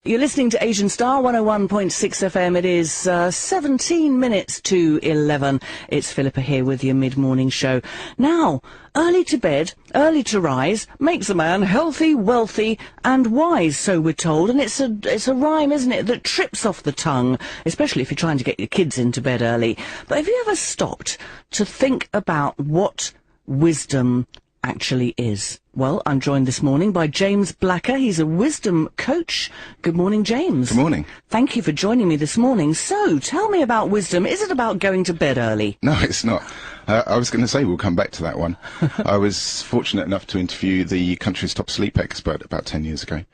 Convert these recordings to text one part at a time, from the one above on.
You're listening to Asian Star 101.6 FM. It is 17 minutes to 11. It's Philippa here with your mid-morning show. Now, early to bed, early to rise makes a man healthy, wealthy and wise, so we're told. And it's a rhyme, isn't it, that trips off the tongue, especially if you're trying to get your kids into bed early. But have you ever stopped to think about what wisdom actually is? Well, I'm joined this morning by James Blacker. He's a wisdom coach. Good morning, James. Good morning. Thank you for joining me this morning. So, tell me about wisdom. Is it about going to bed early? No, it's not. I was going to say we'll come back to that one. I was fortunate enough to interview the country's top sleep expert about 10 years ago.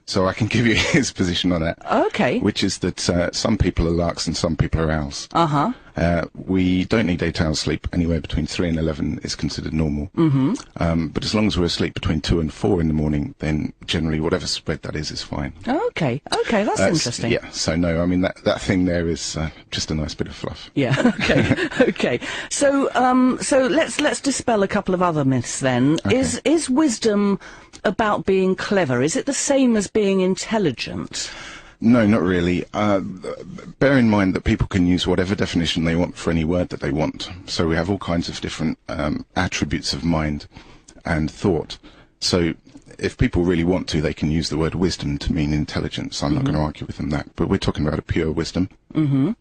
So I can give you his position on that. Okay. Which is that some people are larks and some people are owls. Uh-huh. We don't need 8 hours sleep. Anywhere between 3 and 11 is considered normal. Mm-hmm. But as long as we're asleep between 2 and 4 in the morning, then generally whatever spread that is fine. Okay. Okay, that's interesting. Yeah, so no, I mean, that thing there is just a nice bit of fluff. Yeah, okay, okay. So, let's dispel a couple of other myths then. Okay. Is wisdom about being clever? Is it the same as being intelligent? No, not really. Bear in mind that people can use whatever definition they want for any word that they want. So we have all kinds of different attributes of mind and thought. So if people really want to, they can use the word wisdom to mean intelligence. I'm not going to argue with them that. But we're talking about a pure wisdom. And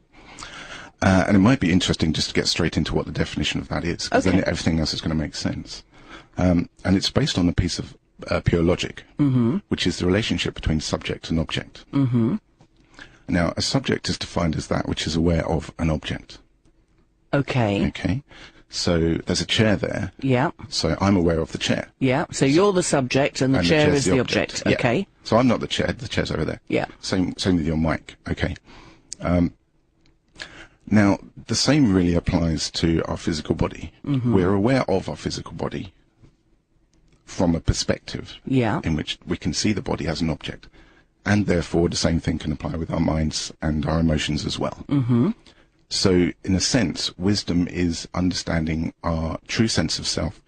it might be interesting just to get straight into what the definition of that is, because then everything else is going to make sense. And it's based on a piece of pure logic, which is the relationship between subject and object. Now, a subject is defined as that which is aware of an object. Okay. Okay. So there's a chair there. Yeah. So I'm aware of the chair. Yeah. So you're the subject and the chair is the object. Yeah. Okay. So I'm not the chair. The chair's over there. Yeah. Same with your mic. Okay. Now, the same really applies to our physical body. We're aware of our physical body from a perspective in which we can see the body as an object, and therefore the same thing can apply with our minds and our emotions as well. So in a sense, wisdom is understanding our true sense of self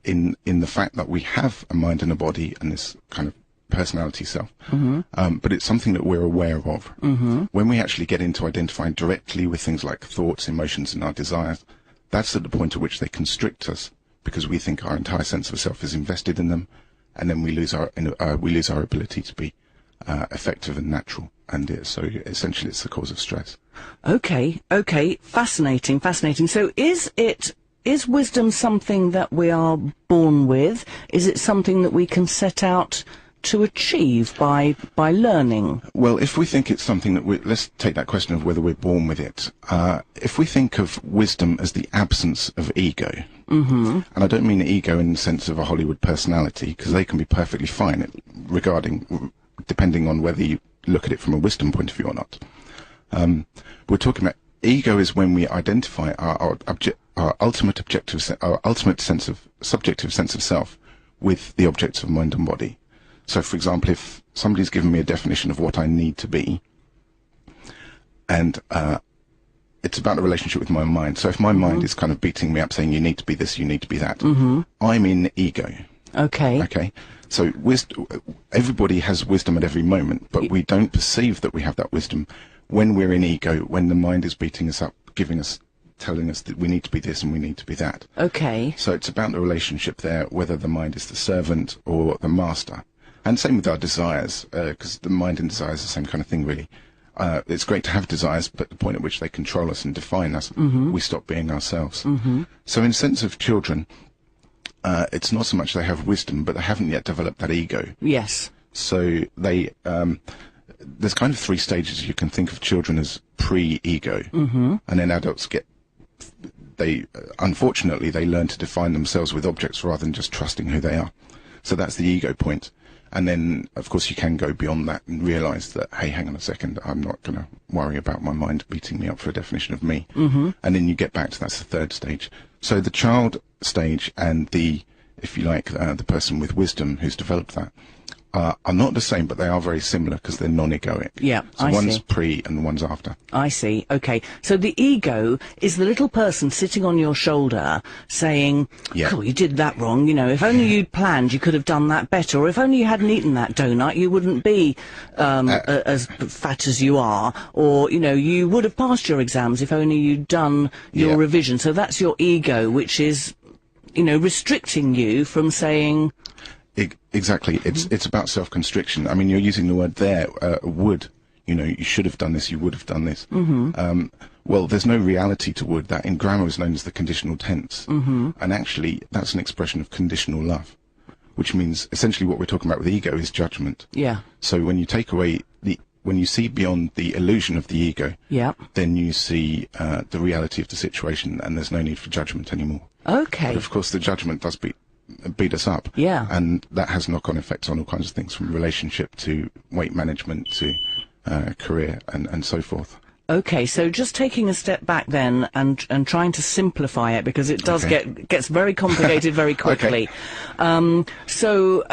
in the fact that we have a mind and a body and this kind of personality self, but it's something that we're aware of. When we actually get into identifying directly with things like thoughts, emotions and our desires, that's at the point at which they constrict us, because we think our entire sense of self is invested in them, and then we lose our ability to be effective and natural. And so essentially it's the cause of stress. Okay, fascinating. So is wisdom something that we are born with? Is it something that we can set out to achieve by learning? Well, if we think it's something that let's take that question of whether we're born with it. If we think of wisdom as the absence of ego, and I don't mean ego in the sense of a Hollywood personality, because they can be perfectly fine depending on whether you look at it from a wisdom point of view or not. We're talking about ego is when we identify our subjective sense of self with the objects of mind and body. So, for example, if somebody's given me a definition of what I need to be, and it's about a relationship with my mind. So if my mind is kind of beating me up saying, you need to be this, you need to be that, I'm in ego. Okay. Okay. So everybody has wisdom at every moment, but we don't perceive that we have that wisdom when we're in ego, when the mind is beating us up, telling us that we need to be this and we need to be that. Okay. So it's about the relationship there, whether the mind is the servant or the master. And same with our desires, because the mind and desires are the same kind of thing, really. It's great to have desires, but the point at which they control us and define us, we stop being ourselves. So in the sense of children, it's not so much they have wisdom, but they haven't yet developed that ego. Yes. So there's kind of 3 stages. You can think of children as pre-ego, and then adults unfortunately, they learn to define themselves with objects rather than just trusting who they are. So that's the ego point. And then, of course, you can go beyond that and realize that, hey, hang on a second, I'm not going to worry about my mind beating me up for a definition of me. And then you get back to that's the 3rd stage. So the child stage and if you like, the person with wisdom who's developed that are not the same, but they are very similar because they're non-egoic. Yeah, so I one's see. pre and the one's after. I see. Okay. So the ego is the little person sitting on your shoulder saying, oh, you did that wrong. You know, if only you'd planned, you could have done that better. Or if only you hadn't eaten that donut, you wouldn't be as fat as you are. Or, you know, you would have passed your exams if only you'd done your revision. So that's your ego, which is, you know, restricting you from saying... Exactly. It's about self-constriction. I mean, you're using the word there, would. You know, you should have done this, you would have done this. Well, there's no reality to would. That in grammar is known as the conditional tense. And actually, that's an expression of conditional love, which means essentially what we're talking about with ego is judgment. Yeah. So when you take away when you see beyond the illusion of the ego, then you see the reality of the situation, and there's no need for judgment anymore. Okay. But of course, the judgment does beat us up. Yeah. And that has knock-on effects on all kinds of things, from relationship to weight management to career and so forth. Okay, so just taking a step back then and trying to simplify it, because it does gets very complicated very quickly. So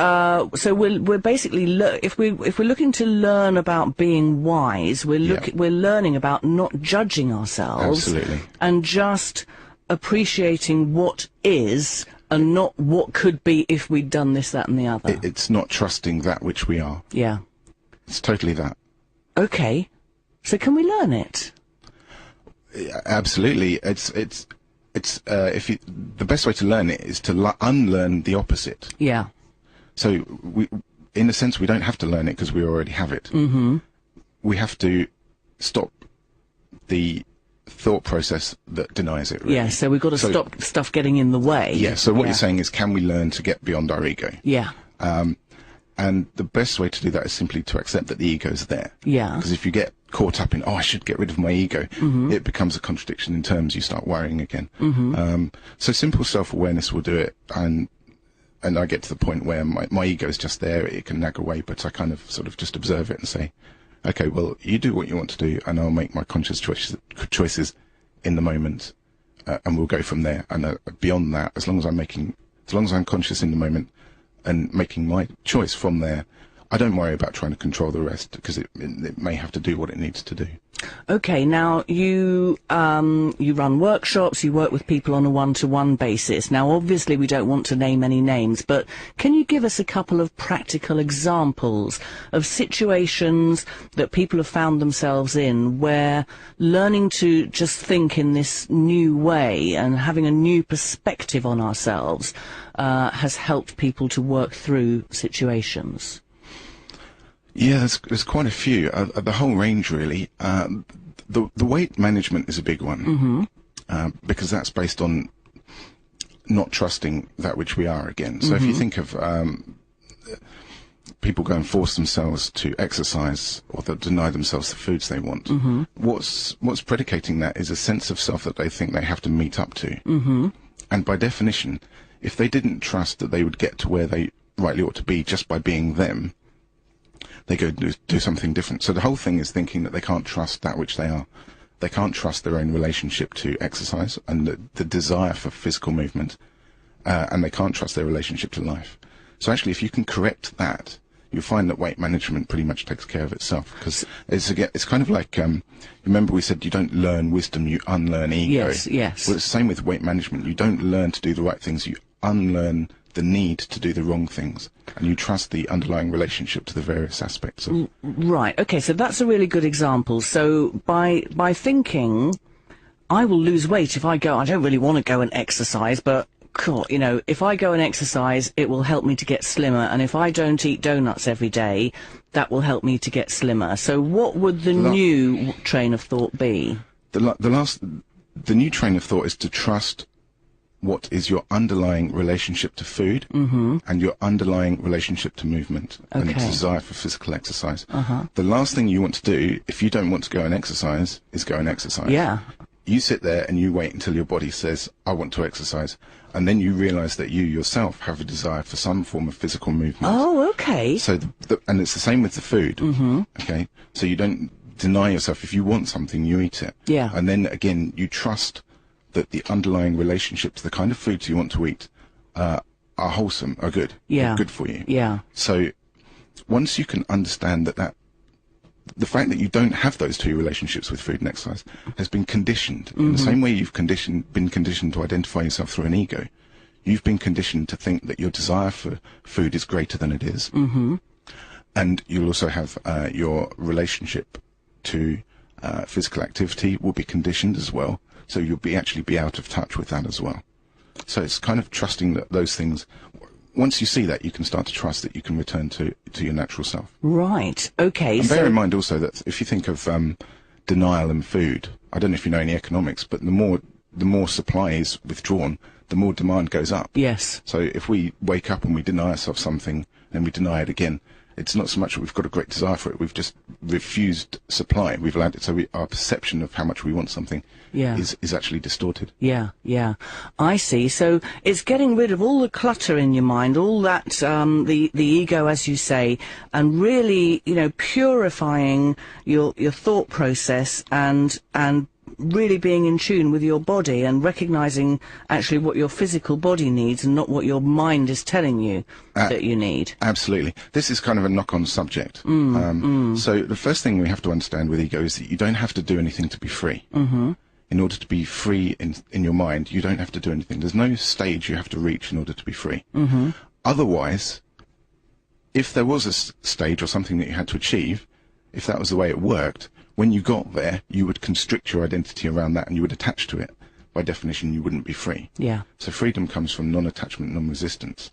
we're basically if we're looking to learn about being wise, we're learning about not judging ourselves. Absolutely. And just appreciating what is and not what could be if we'd done this, that and the other. It's not trusting that which we are. Yeah. It's totally that. Okay. So can we learn it? Absolutely. The best way to learn it is to unlearn the opposite. Yeah. So in a sense, we don't have to learn it because we already have it. We have to stop the thought process that denies it. Really. Yeah. So we've got to stop stuff getting in the way. Yeah. So what you're saying is, can we learn to get beyond our ego? Yeah. And the best way to do that is simply to accept that the ego's there. Yeah. Because if you get caught up in, I should get rid of my ego, it becomes a contradiction in terms. You start worrying again. So simple self-awareness will do it. And I get to the point where my ego's just there. It can nag away, but I kind of sort of just observe it and say, okay, well, you do what you want to do, and I'll make my conscious choices in the moment, and we'll go from there. And beyond that, as long as I'm conscious in the moment and making my choice from there, I don't worry about trying to control the rest, because it may have to do what it needs to do. Okay, now you run workshops, you work with people on a one-to-one basis. Now, obviously, we don't want to name any names, but can you give us a couple of practical examples of situations that people have found themselves in where learning to just think in this new way and having a new perspective on ourselves has helped people to work through situations? Yeah, there's quite a few. The whole range, really. The weight management is a big one, because that's based on not trusting that which we are again. So if you think of people go and force themselves to exercise, or they deny themselves the foods they want, what's predicating that is a sense of self that they think they have to meet up to. And by definition, if they didn't trust that they would get to where they rightly ought to be just by being them, they go do something different. So the whole thing is thinking that they can't trust that which they are. They can't trust their own relationship to exercise and the desire for physical movement, and they can't trust their relationship to life. So actually, if you can correct that, you'll find that weight management pretty much takes care of itself, because it's kind of like, remember we said you don't learn wisdom, you unlearn ego. Yes, yes. Well, it's the same with weight management. You don't learn to do the right things, you unlearn the need to do the wrong things, and you trust the underlying relationship to the various aspects of... Right, okay, so that's a really good example. So by thinking, I will lose weight if I don't really want to go and exercise, but God, you know, if I go and exercise, it will help me to get slimmer, and if I don't eat donuts every day, that will help me to get slimmer. So what would the new train of thought be? The new train of thought is to trust what is your underlying relationship to food and your underlying relationship to movement and desire for physical exercise. The last thing you want to do, if you don't want to go and exercise, is go and exercise. Yeah. You sit there and you wait until your body says, I want to exercise, and then you realize that you yourself have a desire for some form of physical movement. Oh, okay. So, and it's the same with the food. Okay. So you don't deny yourself. If you want something, you eat it. Yeah. And then again, you trust that the underlying relationship to the kind of foods you want to eat are wholesome, are good, yeah, are good for you. Yeah. So once you can understand that the fact that you don't have those two relationships with food and exercise has been conditioned in the same way you've been conditioned to identify yourself through an ego. You've been conditioned to think that your desire for food is greater than it is. And you'll also have your relationship to physical activity will be conditioned as well. So you'll actually be out of touch with that as well. So it's kind of trusting that those things, once you see that, you can start to trust that you can return to your natural self. Right. Okay. And bear in mind also that if you think of denial in food, I don't know if you know any economics, but the more supply is withdrawn, the more demand goes up. Yes. So if we wake up and we deny ourselves something and we deny it again, it's not so much that we've got a great desire for it, we've just refused supply. We've allowed it, so our perception of how much we want something is actually distorted. Yeah, yeah. I see. So it's getting rid of all the clutter in your mind, all that, the ego, as you say, and really, you know, purifying your thought process and really being in tune with your body and recognizing actually what your physical body needs and not what your mind is telling you that you need. Absolutely. This is kind of a knock-on subject. So the first thing we have to understand with ego is that you don't have to do anything to be free. In order to be free in your mind, you don't have to do anything. There's no stage you have to reach in order to be free. Otherwise, if there was a stage or something that you had to achieve, if that was the way it worked, when you got there, you would constrict your identity around that and you would attach to it. By definition, you wouldn't be free. Yeah. So freedom comes from non-attachment, non-resistance.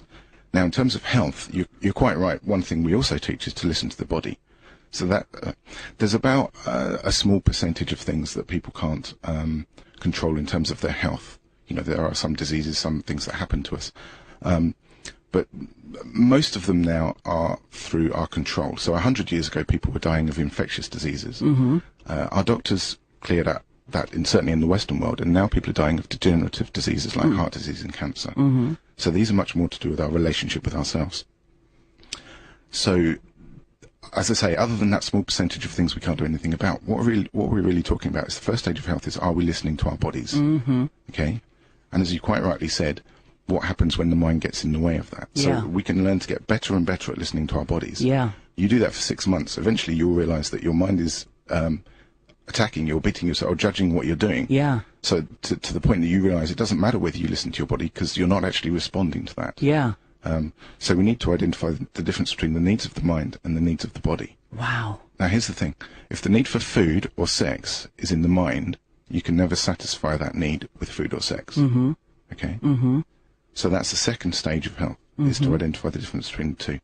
Now, in terms of health, you're quite right. One thing we also teach is to listen to the body. So that there's about a small percentage of things that people can't control in terms of their health. You know, there are some diseases, some things that happen to us. But most of them now are through our control. So 100 years ago, people were dying of infectious diseases. Our doctors cleared up that, certainly in the Western world, and now people are dying of degenerative diseases like heart disease and cancer. So these are much more to do with our relationship with ourselves. So, as I say, other than that small percentage of things we can't do anything about, what we're really talking about is the first stage of health is, are we listening to our bodies? Okay? And as you quite rightly said, what happens when the mind gets in the way of that? So we can learn to get better and better at listening to our bodies. You do that for 6 months. Eventually you'll realize that your mind is attacking you or beating yourself or judging what you're doing. So to the point that you realize it doesn't matter whether you listen to your body because you're not actually responding to that. So we need to identify the difference between the needs of the mind and the needs of the body. Wow. Now here's the thing. If the need for food or sex is in the mind, you can never satisfy that need with food or sex. Okay? So that's the second stage of health, is to identify the difference between the two.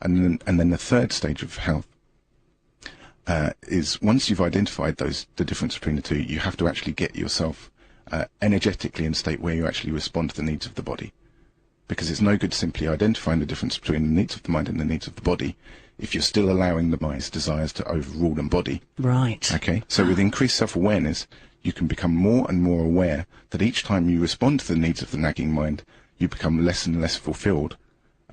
And then the third stage of health is once you've identified the difference between the two, you have to actually get yourself energetically in a state where you actually respond to the needs of the body. Because it's no good simply identifying the difference between the needs of the mind and the needs of the body if you're still allowing the mind's desires to overrule the body. Right. Okay? So with increased self-awareness, you can become more and more aware that each time you respond to the needs of the nagging mind, you become less and less fulfilled,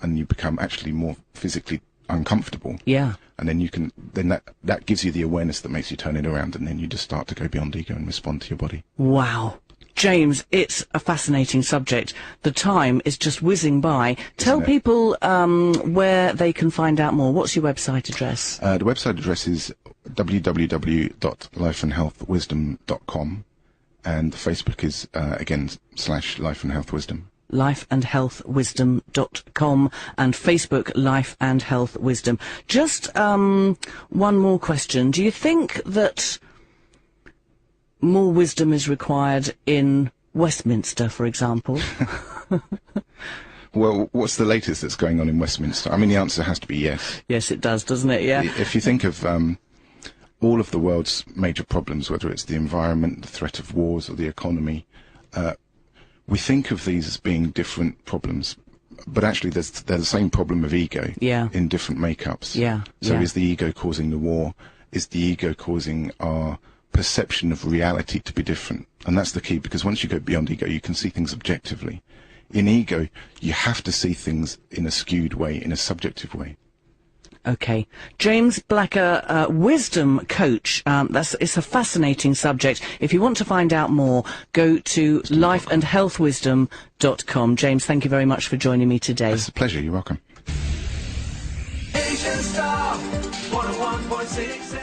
and you become actually more physically uncomfortable. And then that gives you the awareness that makes you turn it around, and then you just start to go beyond ego and respond to your body. Wow. James, it's a fascinating subject. The time is just whizzing by. Tell people where they can find out more. What's your website address? The website address is www.lifeandhealthwisdom.com, and Facebook is, again, /lifeandhealthwisdom. lifeandhealthwisdom.com and Facebook Life and Health Wisdom. Just one more question. Do you think that more wisdom is required in Westminster, for example? Well, what's the latest that's going on in Westminster? I mean, the answer has to be yes. Yes, it does, doesn't it? Yeah. If you think of all of the world's major problems, whether it's the environment, the threat of wars, or the economy, we think of these as being different problems, but actually they're the same problem of ego in different makeups. So is the ego causing the war? Is the ego causing our perception of reality to be different? And that's the key, because once you go beyond ego, you can see things objectively. In ego, you have to see things in a skewed way, in a subjective way. Okay. James Blacker, wisdom coach. It's a fascinating subject. If you want to find out more, go to lifeandhealthwisdom.com. James, thank you very much for joining me today. It's a pleasure. You're welcome. 101.6